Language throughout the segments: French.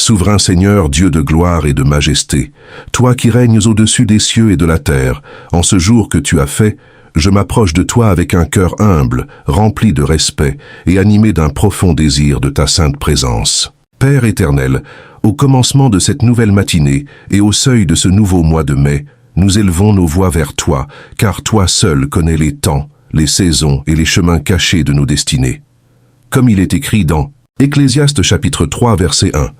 Souverain Seigneur, Dieu de gloire et de majesté, toi qui règnes au-dessus des cieux et de la terre, en ce jour que tu as fait, je m'approche de toi avec un cœur humble, rempli de respect et animé d'un profond désir de ta sainte présence. Père éternel, au commencement de cette nouvelle matinée et au seuil de ce nouveau mois de mai, nous élevons nos voix vers toi, car toi seul connais les temps, les saisons et les chemins cachés de nos destinées. Comme il est écrit dans Ecclésiaste chapitre 3 verset 1,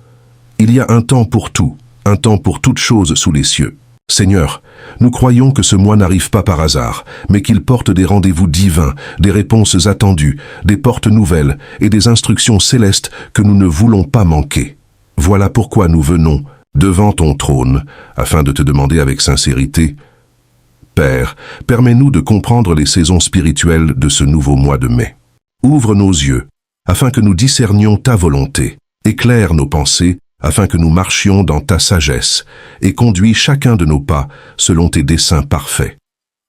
« Il y a un temps pour tout, un temps pour toutes choses sous les cieux. » Seigneur, nous croyons que ce mois n'arrive pas par hasard, mais qu'il porte des rendez-vous divins, des réponses attendues, des portes nouvelles et des instructions célestes que nous ne voulons pas manquer. Voilà pourquoi nous venons devant ton trône, afin de te demander avec sincérité, Père, permets-nous de comprendre les saisons spirituelles de ce nouveau mois de mai. Ouvre nos yeux, afin que nous discernions ta volonté. Éclaire nos pensées, afin que nous marchions dans ta sagesse, et conduis chacun de nos pas selon tes desseins parfaits.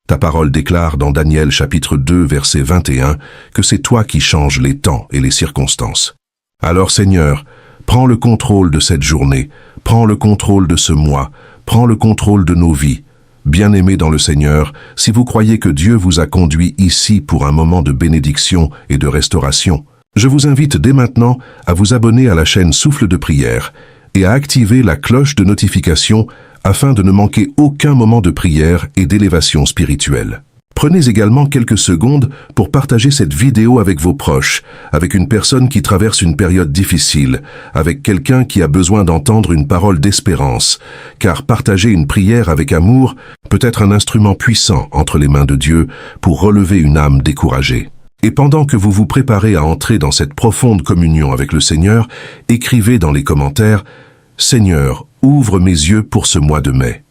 Ta parole déclare dans Daniel chapitre 2 verset 21 que c'est toi qui changes les temps et les circonstances. Alors Seigneur, prends le contrôle de cette journée, prends le contrôle de ce mois, prends le contrôle de nos vies. Bien-aimés dans le Seigneur, si vous croyez que Dieu vous a conduit ici pour un moment de bénédiction et de restauration, je vous invite dès maintenant à vous abonner à la chaîne Souffle de prière et à activer la cloche de notification afin de ne manquer aucun moment de prière et d'élévation spirituelle. Prenez également quelques secondes pour partager cette vidéo avec vos proches, avec une personne qui traverse une période difficile, avec quelqu'un qui a besoin d'entendre une parole d'espérance, car partager une prière avec amour peut être un instrument puissant entre les mains de Dieu pour relever une âme découragée. Et pendant que vous vous préparez à entrer dans cette profonde communion avec le Seigneur, écrivez dans les commentaires « Seigneur, ouvre mes yeux pour ce mois de mai ».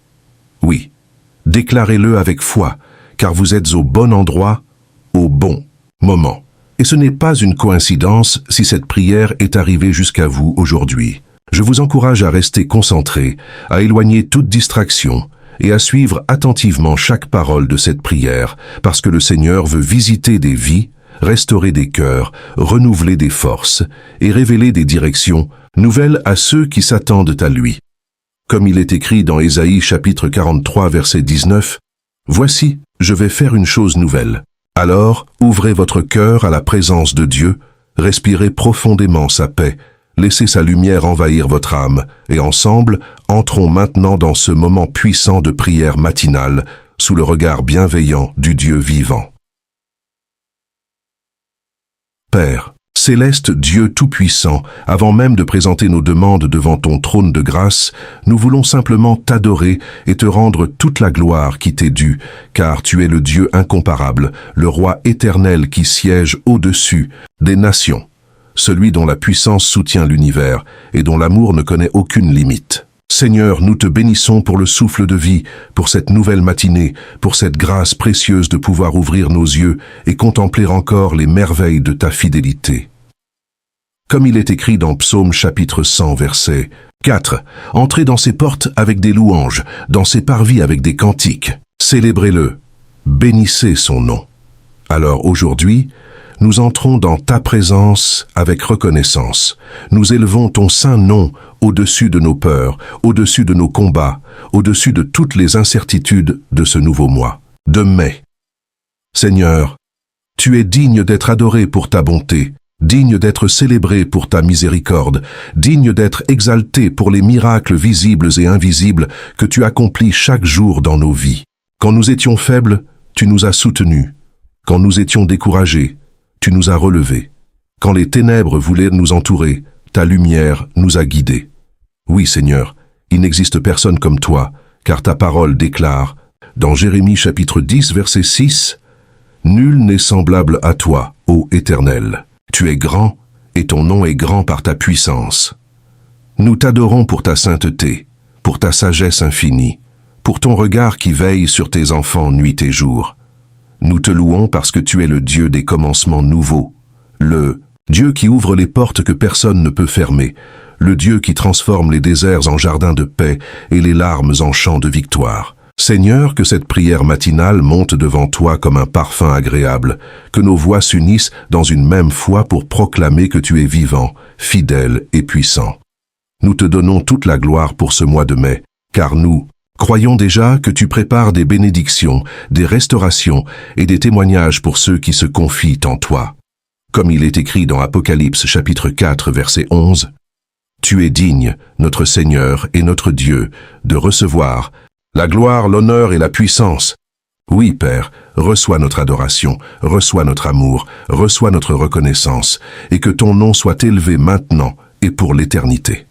Oui, déclarez-le avec foi, car vous êtes au bon endroit, au bon moment. Et ce n'est pas une coïncidence si cette prière est arrivée jusqu'à vous aujourd'hui. Je vous encourage à rester concentré, à éloigner toute distraction, et à suivre attentivement chaque parole de cette prière, parce que le Seigneur veut visiter des vies, restaurer des cœurs, renouveler des forces et révéler des directions nouvelles à ceux qui s'attendent à lui. Comme il est écrit dans Ésaïe chapitre 43 verset 19, « Voici, je vais faire une chose nouvelle. Alors, ouvrez votre cœur à la présence de Dieu, respirez profondément sa paix, laissez sa lumière envahir votre âme, et ensemble, entrons maintenant dans ce moment puissant de prière matinale, sous le regard bienveillant du Dieu vivant. Père, céleste Dieu tout-puissant, avant même de présenter nos demandes devant ton trône de grâce, nous voulons simplement t'adorer et te rendre toute la gloire qui t'est due, car tu es le Dieu incomparable, le Roi éternel qui siège au-dessus des nations, celui dont la puissance soutient l'univers et dont l'amour ne connaît aucune limite. Seigneur, nous te bénissons pour le souffle de vie, pour cette nouvelle matinée, pour cette grâce précieuse de pouvoir ouvrir nos yeux et contempler encore les merveilles de ta fidélité. Comme il est écrit dans Psaume chapitre 100, verset 4, « Entrez dans ses portes avec des louanges, dans ses parvis avec des cantiques. Célébrez-le, bénissez son nom. » Alors aujourd'hui, nous entrons dans ta présence avec reconnaissance. Nous élevons ton saint nom au-dessus de nos peurs, au-dessus de nos combats, au-dessus de toutes les incertitudes de ce nouveau mois, de mai. Seigneur, tu es digne d'être adoré pour ta bonté, digne d'être célébré pour ta miséricorde, digne d'être exalté pour les miracles visibles et invisibles que tu accomplis chaque jour dans nos vies. Quand nous étions faibles, tu nous as soutenus. Quand nous étions découragés, tu nous as relevés. Quand les ténèbres voulaient nous entourer, ta lumière nous a guidés. Oui, Seigneur, il n'existe personne comme toi, car ta parole déclare, dans Jérémie chapitre 10, verset 6, « Nul n'est semblable à toi, ô Éternel. Tu es grand, et ton nom est grand par ta puissance. Nous t'adorons pour ta sainteté, pour ta sagesse infinie, pour ton regard qui veille sur tes enfants nuit et jour. Nous te louons parce que tu es le Dieu des commencements nouveaux, le Dieu qui ouvre les portes que personne ne peut fermer, le Dieu qui transforme les déserts en jardins de paix et les larmes en chants de victoire. Seigneur, que cette prière matinale monte devant toi comme un parfum agréable, que nos voix s'unissent dans une même foi pour proclamer que tu es vivant, fidèle et puissant. Nous te donnons toute la gloire pour ce mois de mai, car nous croyons déjà que tu prépares des bénédictions, des restaurations et des témoignages pour ceux qui se confient en toi. Comme il est écrit dans Apocalypse chapitre 4 verset 11, « Tu es digne, notre Seigneur et notre Dieu, de recevoir la gloire, l'honneur et la puissance. Oui, Père, reçois notre adoration, reçois notre amour, reçois notre reconnaissance, et que ton nom soit élevé maintenant et pour l'éternité. »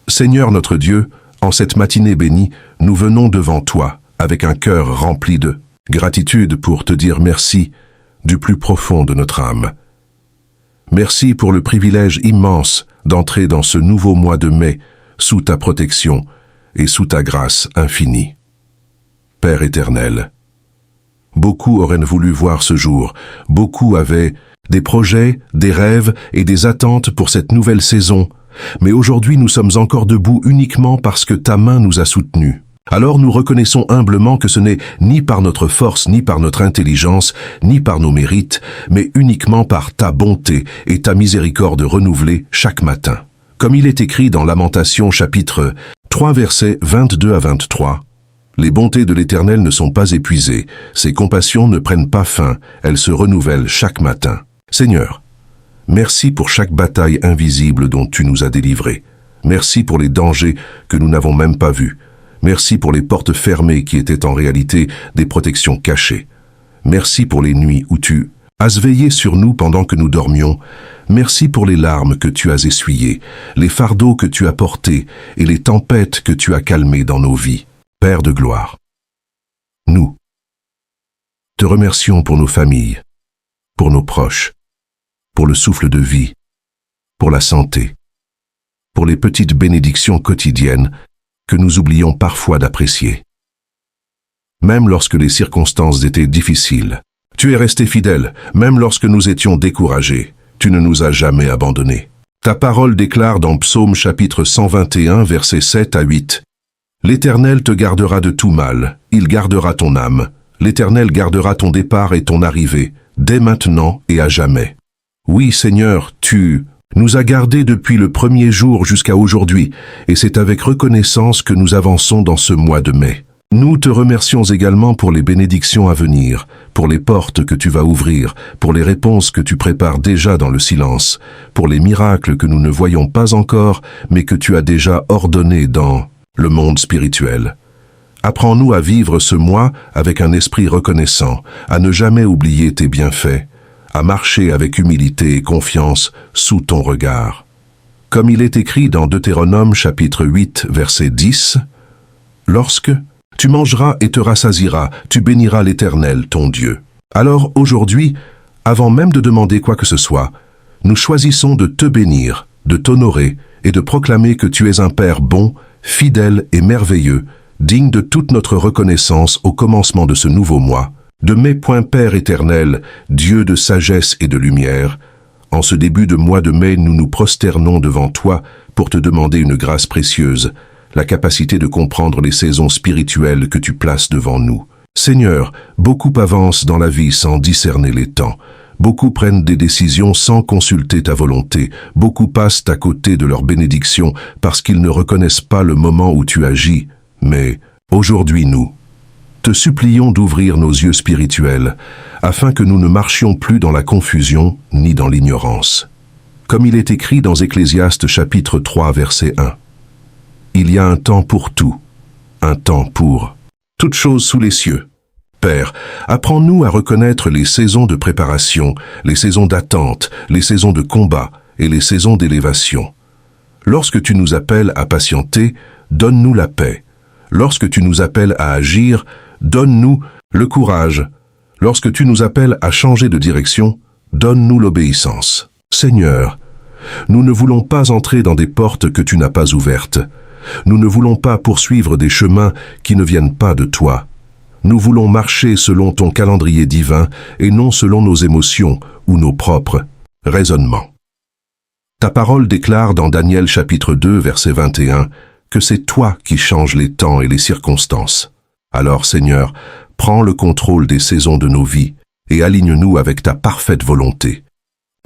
Seigneur notre Dieu, en cette matinée bénie, nous venons devant toi avec un cœur rempli de gratitude pour te dire merci du plus profond de notre âme. Merci pour le privilège immense d'entrer dans ce nouveau mois de mai sous ta protection et sous ta grâce infinie. Père éternel, beaucoup auraient voulu voir ce jour, beaucoup avaient des projets, des rêves et des attentes pour cette nouvelle saison, mais aujourd'hui nous sommes encore debout uniquement parce que ta main nous a soutenus. Alors nous reconnaissons humblement que ce n'est ni par notre force, ni par notre intelligence, ni par nos mérites, mais uniquement par ta bonté et ta miséricorde renouvelée chaque matin. Comme il est écrit dans Lamentations chapitre 3 versets 22 à 23, « Les bontés de l'Éternel ne sont pas épuisées, ses compassions ne prennent pas fin, elles se renouvellent chaque matin. » Seigneur, merci pour chaque bataille invisible dont tu nous as délivrés. Merci pour les dangers que nous n'avons même pas vus. Merci pour les portes fermées qui étaient en réalité des protections cachées. Merci pour les nuits où tu as veillé sur nous pendant que nous dormions. Merci pour les larmes que tu as essuyées, les fardeaux que tu as portés et les tempêtes que tu as calmées dans nos vies. Père de gloire, nous te remercions pour nos familles, pour nos proches, pour le souffle de vie, pour la santé, pour les petites bénédictions quotidiennes que nous oublions parfois d'apprécier. Même lorsque les circonstances étaient difficiles, tu es resté fidèle, même lorsque nous étions découragés, tu ne nous as jamais abandonnés. Ta parole déclare dans Psaume chapitre 121, versets 7 à 8, « L'Éternel te gardera de tout mal, il gardera ton âme. L'Éternel gardera ton départ et ton arrivée, dès maintenant et à jamais. » Oui, Seigneur, tu nous as gardés depuis le premier jour jusqu'à aujourd'hui, et c'est avec reconnaissance que nous avançons dans ce mois de mai. Nous te remercions également pour les bénédictions à venir, pour les portes que tu vas ouvrir, pour les réponses que tu prépares déjà dans le silence, pour les miracles que nous ne voyons pas encore, mais que tu as déjà ordonnés dans le monde spirituel. Apprends-nous à vivre ce mois avec un esprit reconnaissant, à ne jamais oublier tes bienfaits, à marcher avec humilité et confiance sous ton regard. Comme il est écrit dans Deutéronome chapitre 8, verset 10, « Lorsque tu mangeras et te rassasieras, tu béniras l'Éternel, ton Dieu. » Alors aujourd'hui, avant même de demander quoi que ce soit, nous choisissons de te bénir, de t'honorer et de proclamer que tu es un Père bon, fidèle et merveilleux, digne de toute notre reconnaissance au commencement de ce nouveau mois. De mai, Père éternel, Dieu de sagesse et de lumière, en ce début de mois de mai, nous nous prosternons devant toi pour te demander une grâce précieuse, la capacité de comprendre les saisons spirituelles que tu places devant nous. Seigneur, beaucoup avancent dans la vie sans discerner les temps. Beaucoup prennent des décisions sans consulter ta volonté. Beaucoup passent à côté de leurs bénédictions parce qu'ils ne reconnaissent pas le moment où tu agis. Mais aujourd'hui, nous te supplions d'ouvrir nos yeux spirituels, afin que nous ne marchions plus dans la confusion ni dans l'ignorance. Comme il est écrit dans Ecclésiaste chapitre 3, verset 1. Il y a un temps pour tout, un temps pour toutes choses sous les cieux. Père, apprends-nous à reconnaître les saisons de préparation, les saisons d'attente, les saisons de combat et les saisons d'élévation. Lorsque tu nous appelles à patienter, donne-nous la paix. Lorsque tu nous appelles à agir, donne-nous le courage. Lorsque tu nous appelles à changer de direction, donne-nous l'obéissance. Seigneur, nous ne voulons pas entrer dans des portes que tu n'as pas ouvertes. Nous ne voulons pas poursuivre des chemins qui ne viennent pas de toi. Nous voulons marcher selon ton calendrier divin et non selon nos émotions ou nos propres raisonnements. Ta parole déclare dans Daniel chapitre 2, verset 21, que c'est toi qui changes les temps et les circonstances. Alors, Seigneur, prends le contrôle des saisons de nos vies et aligne-nous avec ta parfaite volonté.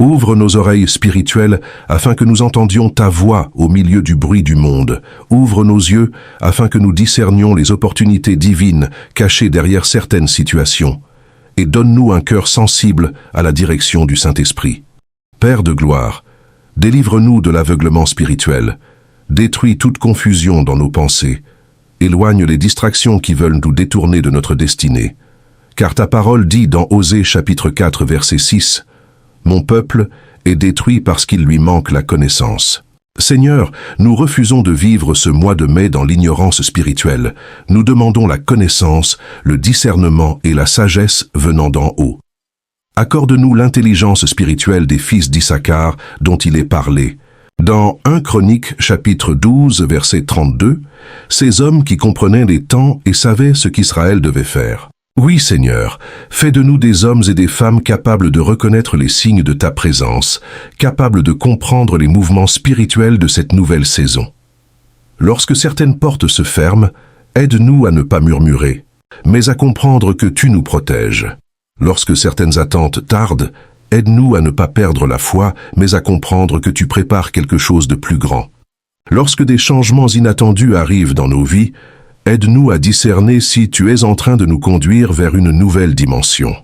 Ouvre nos oreilles spirituelles afin que nous entendions ta voix au milieu du bruit du monde. Ouvre nos yeux afin que nous discernions les opportunités divines cachées derrière certaines situations. Et donne-nous un cœur sensible à la direction du Saint-Esprit. Père de gloire, délivre-nous de l'aveuglement spirituel. Détruis toute confusion dans nos pensées. Éloigne les distractions qui veulent nous détourner de notre destinée. Car ta parole dit dans Osée chapitre 4 verset 6, « Mon peuple est détruit parce qu'il lui manque la connaissance. » Seigneur, nous refusons de vivre ce mois de mai dans l'ignorance spirituelle. Nous demandons la connaissance, le discernement et la sagesse venant d'en haut. Accorde-nous l'intelligence spirituelle des fils d'Issachar dont il est parlé. Dans 1 Chroniques chapitre 12 verset 32, ces hommes qui comprenaient les temps et savaient ce qu'Israël devait faire. Oui, Seigneur, fais de nous des hommes et des femmes capables de reconnaître les signes de ta présence, capables de comprendre les mouvements spirituels de cette nouvelle saison. Lorsque certaines portes se ferment, aide-nous à ne pas murmurer, mais à comprendre que tu nous protèges. Lorsque certaines attentes tardent, aide-nous à ne pas perdre la foi, mais à comprendre que tu prépares quelque chose de plus grand. Lorsque des changements inattendus arrivent dans nos vies, aide-nous à discerner si tu es en train de nous conduire vers une nouvelle dimension.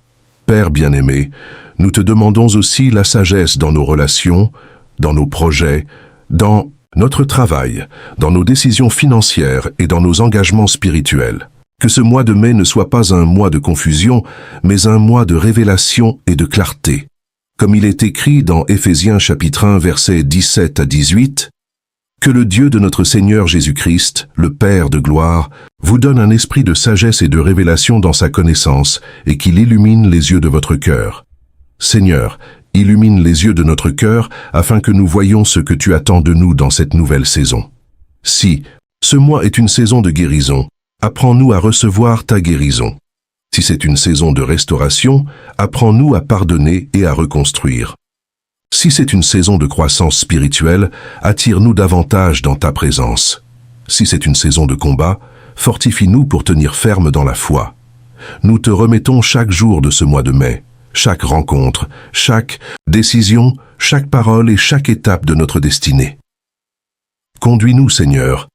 Père bien-aimé, nous te demandons aussi la sagesse dans nos relations, dans nos projets, dans notre travail, dans nos décisions financières et dans nos engagements spirituels. Que ce mois de mai ne soit pas un mois de confusion, mais un mois de révélation et de clarté. Comme il est écrit dans Éphésiens chapitre 1 versets 17 à 18, que le Dieu de notre Seigneur Jésus-Christ, le Père de gloire, vous donne un esprit de sagesse et de révélation dans sa connaissance, et qu'il illumine les yeux de votre cœur. Seigneur, illumine les yeux de notre cœur, afin que nous voyions ce que tu attends de nous dans cette nouvelle saison. Si ce mois est une saison de guérison, apprends-nous à recevoir ta guérison. Si c'est une saison de restauration, apprends-nous à pardonner et à reconstruire. Si c'est une saison de croissance spirituelle, attire-nous davantage dans ta présence. Si c'est une saison de combat, fortifie-nous pour tenir ferme dans la foi. Nous te remettons chaque jour de ce mois de mai, chaque rencontre, chaque décision, chaque parole et chaque étape de notre destinée. Conduis-nous, Seigneur,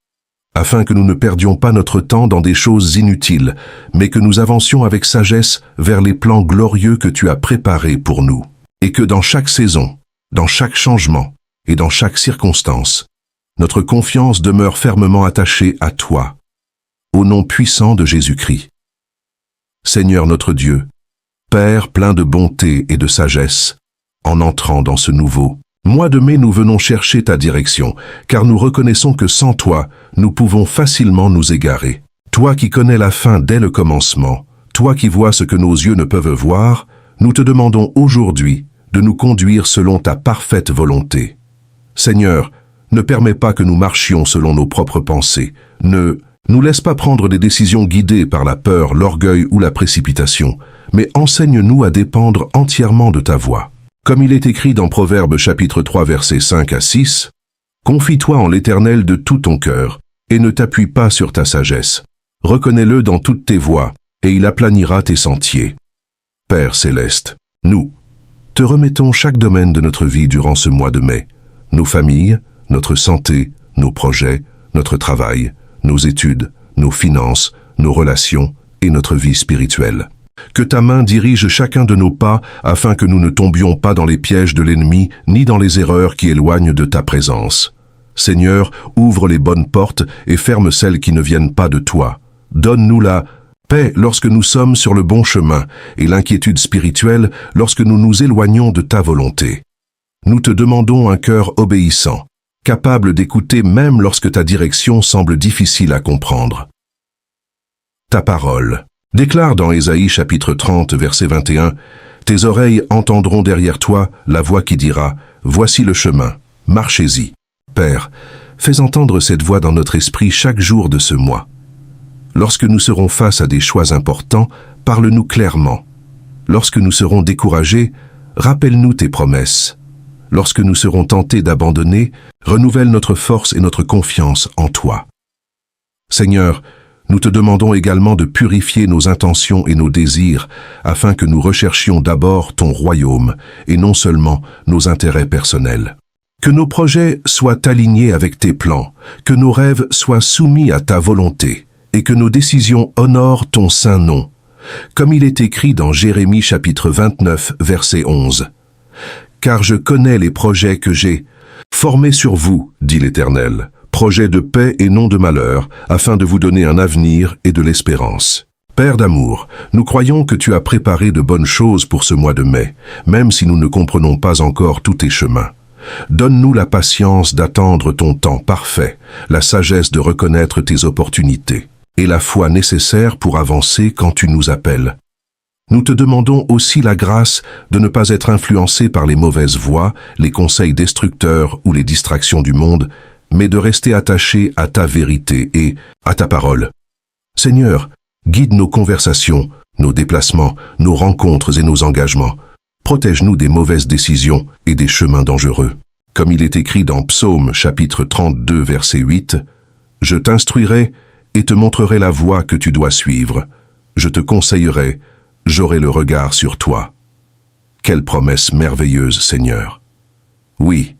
afin que nous ne perdions pas notre temps dans des choses inutiles, mais que nous avancions avec sagesse vers les plans glorieux que tu as préparés pour nous, et que dans chaque saison, dans chaque changement et dans chaque circonstance, notre confiance demeure fermement attachée à toi, au nom puissant de Jésus-Christ. Seigneur notre Dieu, Père plein de bonté et de sagesse, en entrant dans ce nouveau mois de mai, nous venons chercher ta direction, car nous reconnaissons que sans toi, nous pouvons facilement nous égarer. Toi qui connais la fin dès le commencement, toi qui vois ce que nos yeux ne peuvent voir, nous te demandons aujourd'hui de nous conduire selon ta parfaite volonté. Seigneur, ne permets pas que nous marchions selon nos propres pensées. Ne nous laisse pas prendre des décisions guidées par la peur, l'orgueil ou la précipitation, mais enseigne-nous à dépendre entièrement de ta voix. Comme il est écrit dans Proverbes chapitre 3 versets 5 à 6, « Confie-toi en l'Éternel de tout ton cœur, et ne t'appuie pas sur ta sagesse. Reconnais-le dans toutes tes voies, et il aplanira tes sentiers. » Père céleste, nous te remettons chaque domaine de notre vie durant ce mois de mai, nos familles, notre santé, nos projets, notre travail, nos études, nos finances, nos relations et notre vie spirituelle. Que ta main dirige chacun de nos pas afin que nous ne tombions pas dans les pièges de l'ennemi ni dans les erreurs qui éloignent de ta présence. Seigneur, ouvre les bonnes portes et ferme celles qui ne viennent pas de toi. Donne-nous la paix lorsque nous sommes sur le bon chemin et l'inquiétude spirituelle lorsque nous nous éloignons de ta volonté. Nous te demandons un cœur obéissant, capable d'écouter même lorsque ta direction semble difficile à comprendre. Ta parole déclare dans Ésaïe chapitre 30 verset 21, « Tes oreilles entendront derrière toi la voix qui dira, « Voici le chemin, marchez-y. » Père, fais entendre cette voix dans notre esprit chaque jour de ce mois. Lorsque nous serons face à des choix importants, parle-nous clairement. Lorsque nous serons découragés, rappelle-nous tes promesses. Lorsque nous serons tentés d'abandonner, renouvelle notre force et notre confiance en toi. Seigneur, Nous te demandons également de purifier nos intentions et nos désirs, afin que nous recherchions d'abord ton royaume, et non seulement nos intérêts personnels. Que nos projets soient alignés avec tes plans, que nos rêves soient soumis à ta volonté, et que nos décisions honorent ton saint nom. Comme il est écrit dans Jérémie chapitre 29, verset 11. « Car je connais les projets que j'ai formés sur vous, dit l'Éternel, projets de paix et non de malheur, afin de vous donner un avenir et de l'espérance. » Père d'amour, nous croyons que tu as préparé de bonnes choses pour ce mois de mai, même si nous ne comprenons pas encore tous tes chemins. Donne-nous la patience d'attendre ton temps parfait, la sagesse de reconnaître tes opportunités, et la foi nécessaire pour avancer quand tu nous appelles. Nous te demandons aussi la grâce de ne pas être influencé par les mauvaises voies, les conseils destructeurs ou les distractions du monde, mais de rester attaché à ta vérité et à ta parole. Seigneur, guide nos conversations, nos déplacements, nos rencontres et nos engagements. Protège-nous des mauvaises décisions et des chemins dangereux. Comme il est écrit dans Psaume chapitre 32 verset 8, « Je t'instruirai et te montrerai la voie que tu dois suivre. Je te conseillerai, j'aurai le regard sur toi. » Quelle promesse merveilleuse, Seigneur. Oui,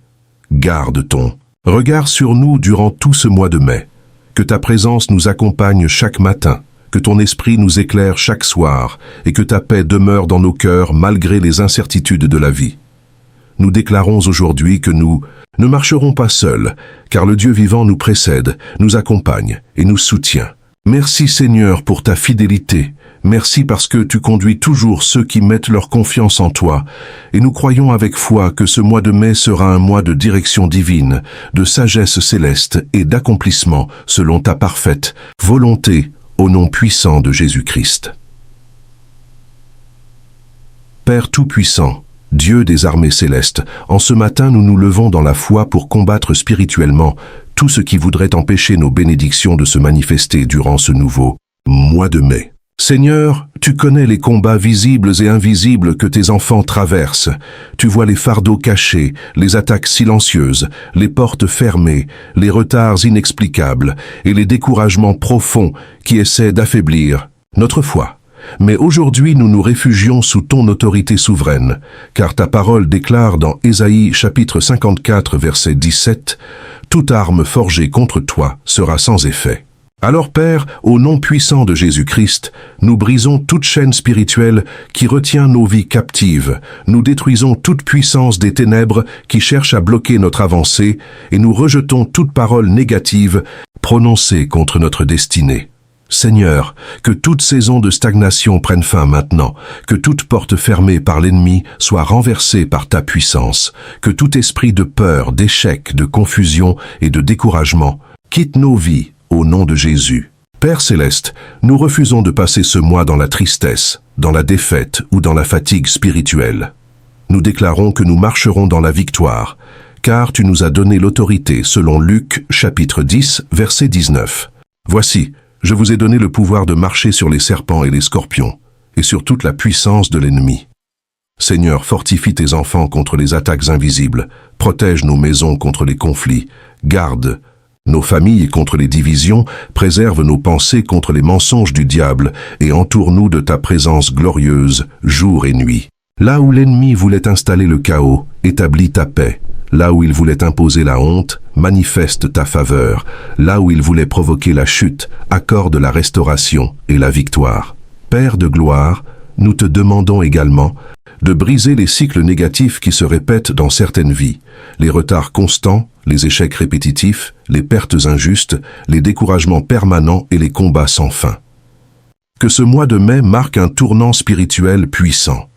garde ton regard sur nous durant tout ce mois de mai. Que ta présence nous accompagne chaque matin, que ton esprit nous éclaire chaque soir et que ta paix demeure dans nos cœurs malgré les incertitudes de la vie. Nous déclarons aujourd'hui que nous ne marcherons pas seuls, car le Dieu vivant nous précède, nous accompagne et nous soutient. Merci Seigneur pour ta fidélité. Merci parce que tu conduis toujours ceux qui mettent leur confiance en toi. Et nous croyons avec foi que ce mois de mai sera un mois de direction divine, de sagesse céleste et d'accomplissement selon ta parfaite volonté, au nom puissant de Jésus-Christ. Père Tout-Puissant, Dieu des armées célestes, en ce matin nous nous levons dans la foi pour combattre spirituellement tout ce qui voudrait empêcher nos bénédictions de se manifester durant ce nouveau mois de mai. Seigneur, tu connais les combats visibles et invisibles que tes enfants traversent. Tu vois les fardeaux cachés, les attaques silencieuses, les portes fermées, les retards inexplicables et les découragements profonds qui essaient d'affaiblir notre foi. Mais aujourd'hui, nous nous réfugions sous ton autorité souveraine, car ta parole déclare dans Ésaïe chapitre 54, verset 17, « Toute arme forgée contre toi sera sans effet. » Alors Père, au nom puissant de Jésus-Christ, nous brisons toute chaîne spirituelle qui retient nos vies captives, nous détruisons toute puissance des ténèbres qui cherchent à bloquer notre avancée et nous rejetons toute parole négative prononcée contre notre destinée. Seigneur, que toute saison de stagnation prenne fin maintenant, que toute porte fermée par l'ennemi soit renversée par ta puissance, que tout esprit de peur, d'échec, de confusion et de découragement quitte nos vies au nom de Jésus. Père Céleste, nous refusons de passer ce mois dans la tristesse, dans la défaite ou dans la fatigue spirituelle. Nous déclarons que nous marcherons dans la victoire, car tu nous as donné l'autorité selon Luc chapitre 10, verset 19. Voici, je vous ai donné le pouvoir de marcher sur les serpents et les scorpions, et sur toute la puissance de l'ennemi. Seigneur, fortifie tes enfants contre les attaques invisibles, protège nos maisons contre les conflits, garde nos familles contre les divisions, préserve nos pensées contre les mensonges du diable et entoure-nous de ta présence glorieuse, jour et nuit. Là où l'ennemi voulait installer le chaos, établis ta paix. Là où il voulait imposer la honte, manifeste ta faveur. Là où il voulait provoquer la chute, accorde la restauration et la victoire. Père de gloire, nous te demandons également de briser les cycles négatifs qui se répètent dans certaines vies, les retards constants, les échecs répétitifs, les pertes injustes, les découragements permanents et les combats sans fin. Que ce mois de mai marque un tournant spirituel puissant.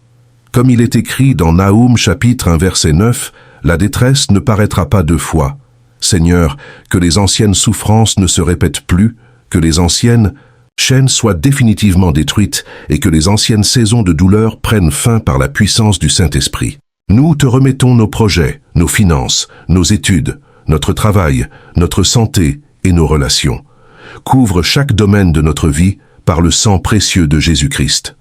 Comme il est écrit dans Naoum chapitre 1 verset 9, la détresse ne paraîtra pas deux fois. Seigneur, que les anciennes souffrances ne se répètent plus, que les anciennes chaînes soient définitivement détruites et que les anciennes saisons de douleur prennent fin par la puissance du Saint-Esprit. Nous te remettons nos projets, nos finances, nos études, notre travail, notre santé et nos relations. Couvre chaque domaine de notre vie par le sang précieux de Jésus-Christ.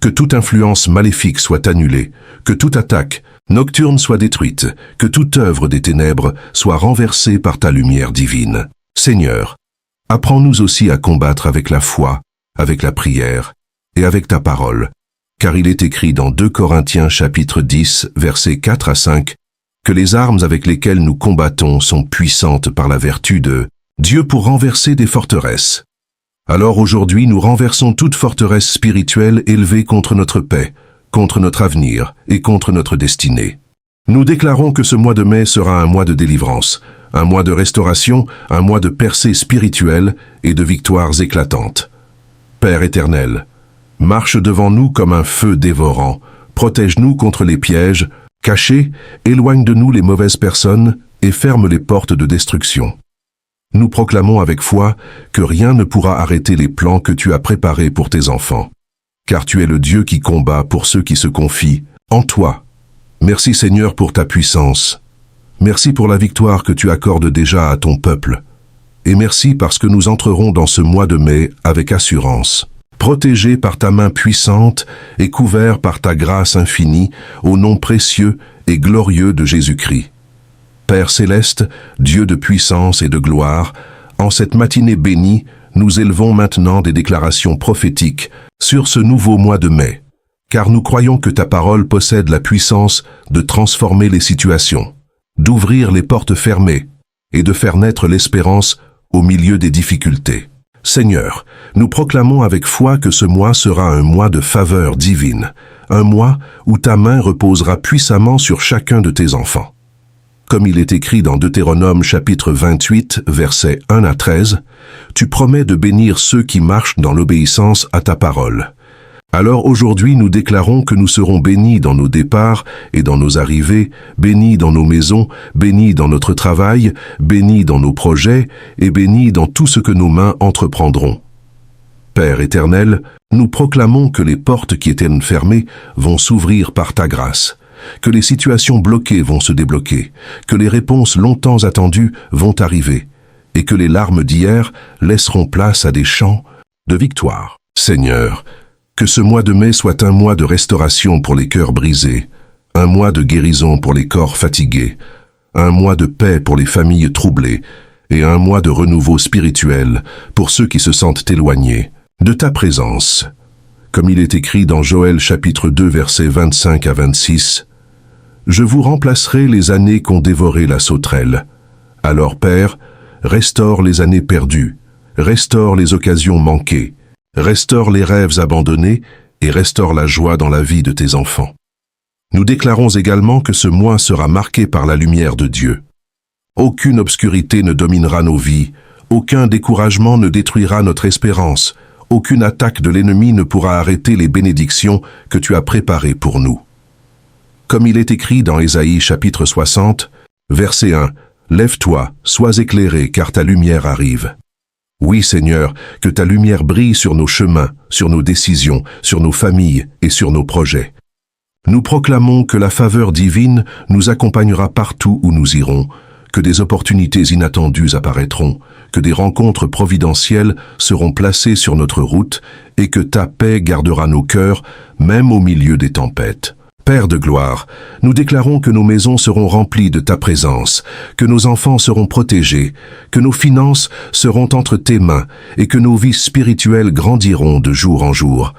Que toute influence maléfique soit annulée, que toute attaque nocturne soit détruite, que toute œuvre des ténèbres soit renversée par ta lumière divine. Seigneur, Apprends-nous aussi à combattre avec la foi, avec la prière et avec ta parole, car il est écrit dans 2 Corinthiens chapitre 10, versets 4 à 5, que les armes avec lesquelles nous combattons sont puissantes par la vertu de Dieu pour renverser des forteresses. Alors aujourd'hui, nous renversons toute forteresse spirituelle élevée contre notre paix, contre notre avenir et contre notre destinée. Nous déclarons que ce mois de mai sera un mois de délivrance, un mois de restauration, un mois de percée spirituelle et de victoires éclatantes. Père éternel, marche devant nous comme un feu dévorant, protège-nous contre les pièges, cachés, éloigne de nous les mauvaises personnes et ferme les portes de destruction. Nous proclamons avec foi que rien ne pourra arrêter les plans que tu as préparés pour tes enfants, car tu es le Dieu qui combat pour ceux qui se confient en toi. Merci Seigneur pour ta puissance. Merci pour la victoire que tu accordes déjà à ton peuple. Et merci parce que nous entrerons dans ce mois de mai avec assurance, protégés par ta main puissante et couverts par ta grâce infinie, au nom précieux et glorieux de Jésus-Christ. Père céleste, Dieu de puissance et de gloire, en cette matinée bénie, nous élevons maintenant des déclarations prophétiques sur ce nouveau mois de mai, car nous croyons que ta parole possède la puissance de transformer les situations, d'ouvrir les portes fermées et de faire naître l'espérance au milieu des difficultés. Seigneur, nous proclamons avec foi que ce mois sera un mois de faveur divine, un mois où ta main reposera puissamment sur chacun de tes enfants. Comme il est écrit dans Deutéronome chapitre 28, versets 1 à 13, tu promets de bénir ceux qui marchent dans l'obéissance à ta parole. Alors aujourd'hui nous déclarons que nous serons bénis dans nos départs et dans nos arrivées, bénis dans nos maisons, bénis dans notre travail, bénis dans nos projets et bénis dans tout ce que nos mains entreprendront. Père éternel, nous proclamons que les portes qui étaient fermées vont s'ouvrir par ta grâce, que les situations bloquées vont se débloquer, que les réponses longtemps attendues vont arriver, et que les larmes d'hier laisseront place à des chants de victoire. Seigneur, que ce mois de mai soit un mois de restauration pour les cœurs brisés, un mois de guérison pour les corps fatigués, un mois de paix pour les familles troublées, et un mois de renouveau spirituel pour ceux qui se sentent éloignés de ta présence. Comme il est écrit dans Joël chapitre 2 versets 25 à 26, « Je vous remplacerai les années qu'ont dévoré la sauterelle. Alors, Père, restaure les années perdues, restaure les occasions manquées, restaure les rêves abandonnés et restaure la joie dans la vie de tes enfants. » Nous déclarons également que ce mois sera marqué par la lumière de Dieu. Aucune obscurité ne dominera nos vies, aucun découragement ne détruira notre espérance, aucune attaque de l'ennemi ne pourra arrêter les bénédictions que tu as préparées pour nous. Comme il est écrit dans Ésaïe chapitre 60, verset 1, « Lève-toi, sois éclairé, car ta lumière arrive. » Oui, Seigneur, que ta lumière brille sur nos chemins, sur nos décisions, sur nos familles et sur nos projets. Nous proclamons que la faveur divine nous accompagnera partout où nous irons, que des opportunités inattendues apparaîtront, que des rencontres providentielles seront placées sur notre route et que ta paix gardera nos cœurs, même au milieu des tempêtes. Père de gloire, nous déclarons que nos maisons seront remplies de ta présence, que nos enfants seront protégés, que nos finances seront entre tes mains et que nos vies spirituelles grandiront de jour en jour.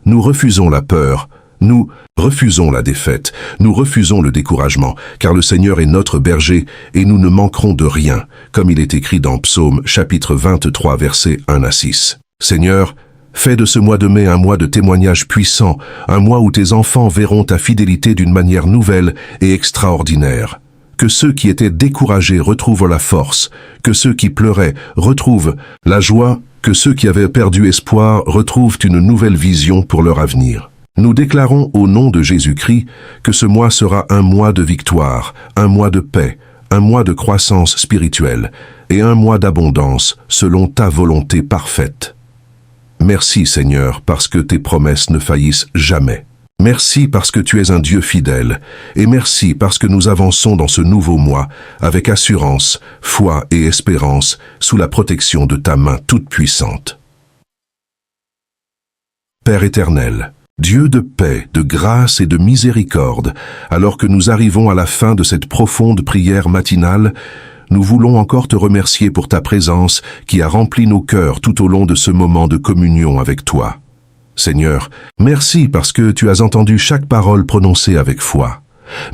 Nous refusons la peur, nous refusons la défaite, nous refusons le découragement, car le Seigneur est notre berger et nous ne manquerons de rien, comme il est écrit dans Psaume chapitre 23 versets 1 à 6. Seigneur, fais de ce mois de mai un mois de témoignage puissant, un mois où tes enfants verront ta fidélité d'une manière nouvelle et extraordinaire. Que ceux qui étaient découragés retrouvent la force, que ceux qui pleuraient retrouvent la joie, que ceux qui avaient perdu espoir retrouvent une nouvelle vision pour leur avenir. Nous déclarons au nom de Jésus-Christ que ce mois sera un mois de victoire, un mois de paix, un mois de croissance spirituelle et un mois d'abondance selon ta volonté parfaite. Merci Seigneur parce que tes promesses ne faillissent jamais. Merci parce que tu es un Dieu fidèle et merci parce que nous avançons dans ce nouveau mois avec assurance, foi et espérance sous la protection de ta main toute puissante. Père éternel, Dieu de paix, de grâce et de miséricorde, alors que nous arrivons à la fin de cette profonde prière matinale, nous voulons encore te remercier pour ta présence qui a rempli nos cœurs tout au long de ce moment de communion avec toi. Seigneur, merci parce que tu as entendu chaque parole prononcée avec foi.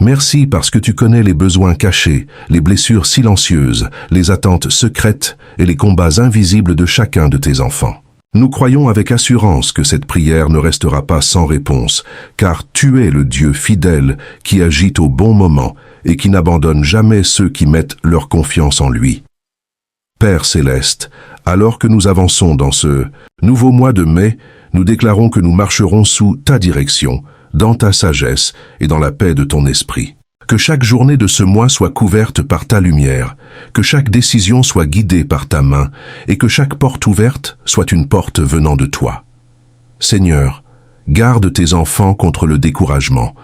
Merci parce que tu connais les besoins cachés, les blessures silencieuses, les attentes secrètes et les combats invisibles de chacun de tes enfants. Nous croyons avec assurance que cette prière ne restera pas sans réponse, car tu es le Dieu fidèle qui agit au bon moment et qui n'abandonne jamais ceux qui mettent leur confiance en lui. Père céleste, alors que nous avançons dans ce nouveau mois de mai, nous déclarons que nous marcherons sous ta direction, dans ta sagesse et dans la paix de ton esprit. Que chaque journée de ce mois soit couverte par ta lumière, que chaque décision soit guidée par ta main, et que chaque porte ouverte soit une porte venant de toi. Seigneur, garde tes enfants contre le découragement,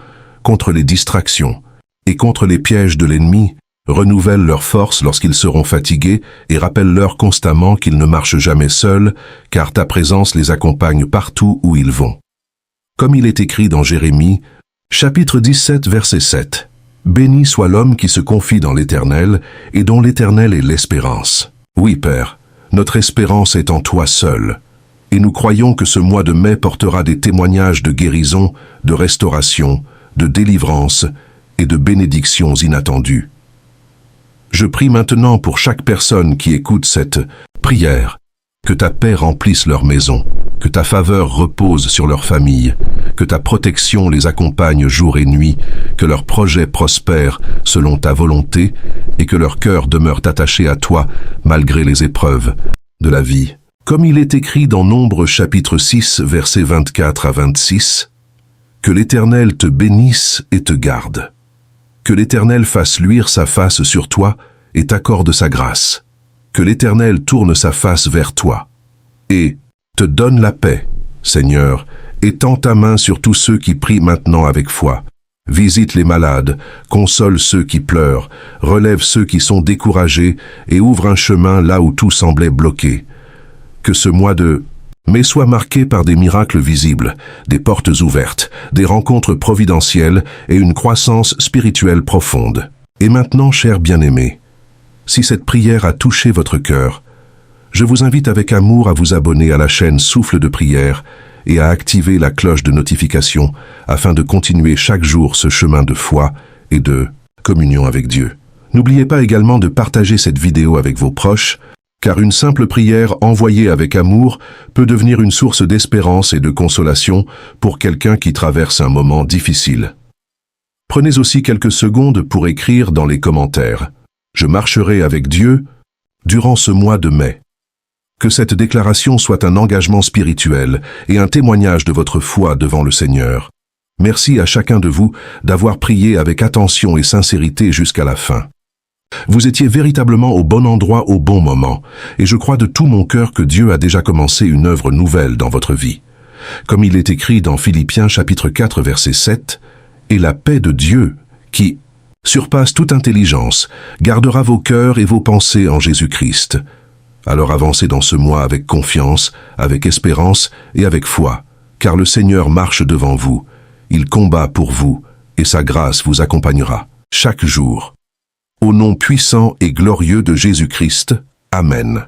contre les distractions, et contre les pièges de l'ennemi. Renouvelle leurs forces lorsqu'ils seront fatigués et rappelle-leur constamment qu'ils ne marchent jamais seuls, car ta présence les accompagne partout où ils vont. Comme il est écrit dans Jérémie, chapitre 17, verset 7. Béni soit l'homme qui se confie dans l'Éternel et dont l'Éternel est l'espérance. Oui, Père, notre espérance est en toi seul. Et nous croyons que ce mois de mai portera des témoignages de guérison, de restauration, de délivrance et de bénédictions inattendues. Je prie maintenant pour chaque personne qui écoute cette prière, que ta paix remplisse leur maison, que ta faveur repose sur leur famille, que ta protection les accompagne jour et nuit, que leurs projets prospèrent selon ta volonté et que leur cœur demeure attaché à toi malgré les épreuves de la vie. Comme il est écrit dans Nombre chapitre 6, versets 24 à 26, que l'Éternel te bénisse et te garde. Que l'Éternel fasse luire sa face sur toi et t'accorde sa grâce. Que l'Éternel tourne sa face vers toi et te donne la paix, Seigneur, et tends ta main sur tous ceux qui prient maintenant avec foi. Visite les malades, console ceux qui pleurent, relève ceux qui sont découragés et ouvre un chemin là où tout semblait bloqué. Que ce mois de mai soit marqué par des miracles visibles, des portes ouvertes, des rencontres providentielles et une croissance spirituelle profonde. Et maintenant, chers bien-aimés, si cette prière a touché votre cœur, je vous invite avec amour à vous abonner à la chaîne Souffle de prière et à activer la cloche de notification afin de continuer chaque jour ce chemin de foi et de communion avec Dieu. N'oubliez pas également de partager cette vidéo avec vos proches, car une simple prière envoyée avec amour peut devenir une source d'espérance et de consolation pour quelqu'un qui traverse un moment difficile. Prenez aussi quelques secondes pour écrire dans les commentaires « Je marcherai avec Dieu durant ce mois de mai ». Que cette déclaration soit un engagement spirituel et un témoignage de votre foi devant le Seigneur. Merci à chacun de vous d'avoir prié avec attention et sincérité jusqu'à la fin. Vous étiez véritablement au bon endroit au bon moment, et je crois de tout mon cœur que Dieu a déjà commencé une œuvre nouvelle dans votre vie. Comme il est écrit dans Philippiens chapitre 4 verset 7, « Et la paix de Dieu, qui surpasse toute intelligence, gardera vos cœurs et vos pensées en Jésus-Christ. » Alors avancez dans ce mois avec confiance, avec espérance et avec foi, car le Seigneur marche devant vous, il combat pour vous, et sa grâce vous accompagnera chaque jour. Au nom puissant et glorieux de Jésus-Christ, Amen.